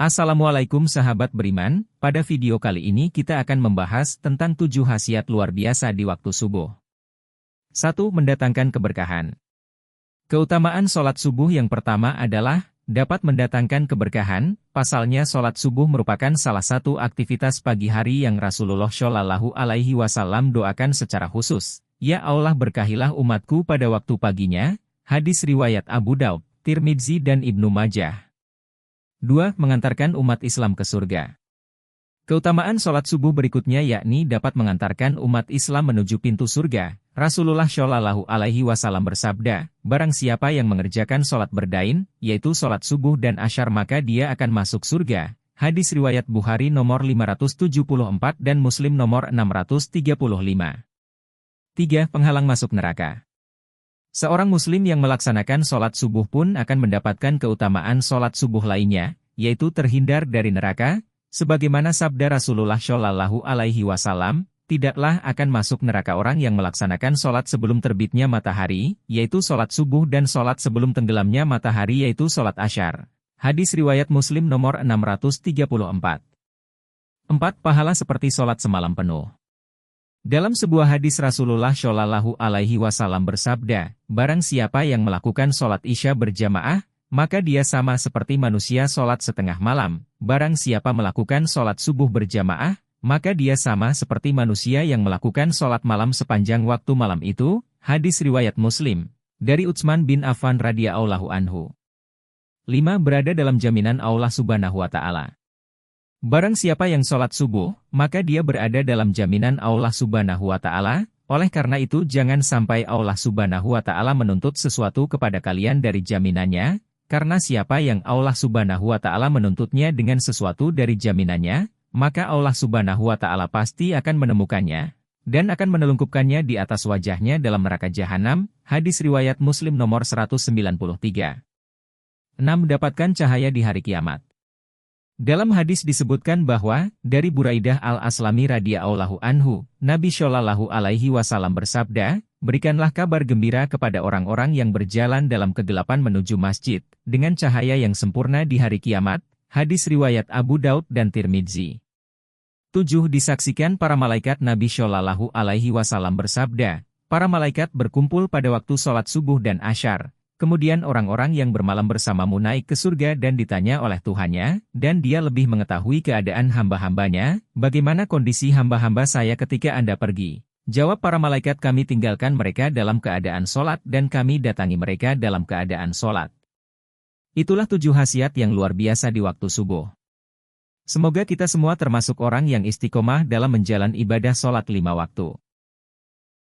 Assalamualaikum sahabat beriman, pada video kali ini kita akan membahas tentang 7 khasiat luar biasa di waktu subuh. 1. Mendatangkan keberkahan. Keutamaan sholat subuh yang pertama adalah, dapat mendatangkan keberkahan, pasalnya sholat subuh merupakan salah satu aktivitas pagi hari yang Rasulullah Shallallahu Alaihi Wasallam doakan secara khusus. Ya Allah berkahilah umatku pada waktu paginya, hadis riwayat Abu Daud, Tirmidzi dan Ibnu Majah. 2. Mengantarkan umat Islam ke surga. Keutamaan sholat subuh berikutnya yakni dapat mengantarkan umat Islam menuju pintu surga. Rasulullah Shallallahu Alaihi Wasallam bersabda, barang siapa yang mengerjakan sholat berdain, yaitu sholat subuh dan asyar maka dia akan masuk surga. Hadis riwayat Bukhari nomor 574 dan Muslim nomor 635. 3. Penghalang masuk neraka. Seorang muslim yang melaksanakan sholat subuh pun akan mendapatkan keutamaan sholat subuh lainnya, yaitu terhindar dari neraka, sebagaimana sabda Rasulullah Shallallahu Alaihi Wasallam, tidaklah akan masuk neraka orang yang melaksanakan sholat sebelum terbitnya matahari, yaitu sholat subuh dan sholat sebelum tenggelamnya matahari yaitu sholat asyar. Hadis riwayat Muslim nomor 634. 4. Pahala seperti sholat semalam penuh. Dalam sebuah hadis Rasulullah Shallallahu Alaihi Wasallam bersabda, barang siapa yang melakukan sholat isya berjamaah, maka dia sama seperti manusia sholat setengah malam. Barang siapa melakukan sholat subuh berjamaah, maka dia sama seperti manusia yang melakukan sholat malam sepanjang waktu malam itu. Hadis riwayat Muslim, dari Utsman bin Affan radhiyallahu anhu. 5. Berada dalam jaminan Allah Subhanahu wa Ta'ala. Barang siapa yang sholat subuh, maka dia berada dalam jaminan Allah Subhanahu wa Ta'ala. Oleh karena itu jangan sampai Allah Subhanahu wa Ta'ala menuntut sesuatu kepada kalian dari jaminannya, karena siapa yang Allah Subhanahu wa Ta'ala menuntutnya dengan sesuatu dari jaminannya, maka Allah Subhanahu wa Ta'ala pasti akan menemukannya, dan akan menelungkupkannya di atas wajahnya dalam neraka jahanam. Hadis riwayat Muslim nomor 193. 6. Mendapatkan cahaya di hari kiamat. Dalam hadis disebutkan bahwa, dari Buraidah al-Aslami radhiyallahu anhu, Nabi Shallallahu Alaihi Wasallam bersabda, berikanlah kabar gembira kepada orang-orang yang berjalan dalam kegelapan menuju masjid, dengan cahaya yang sempurna di hari kiamat. Hadis riwayat Abu Daud dan Tirmidzi. 7. Disaksikan para malaikat. Nabi Shallallahu Alaihi Wasallam bersabda, para malaikat berkumpul pada waktu sholat subuh dan asyar. Kemudian orang-orang yang bermalam bersamamu naik ke surga dan ditanya oleh Tuhannya, dan dia lebih mengetahui keadaan hamba-hambanya, bagaimana kondisi hamba-hamba saya ketika Anda pergi. Jawab para malaikat, kami tinggalkan mereka dalam keadaan sholat dan kami datangi mereka dalam keadaan sholat. Itulah 7 khasiat yang luar biasa di waktu subuh. Semoga kita semua termasuk orang yang istiqomah dalam menjalani ibadah sholat 5 waktu.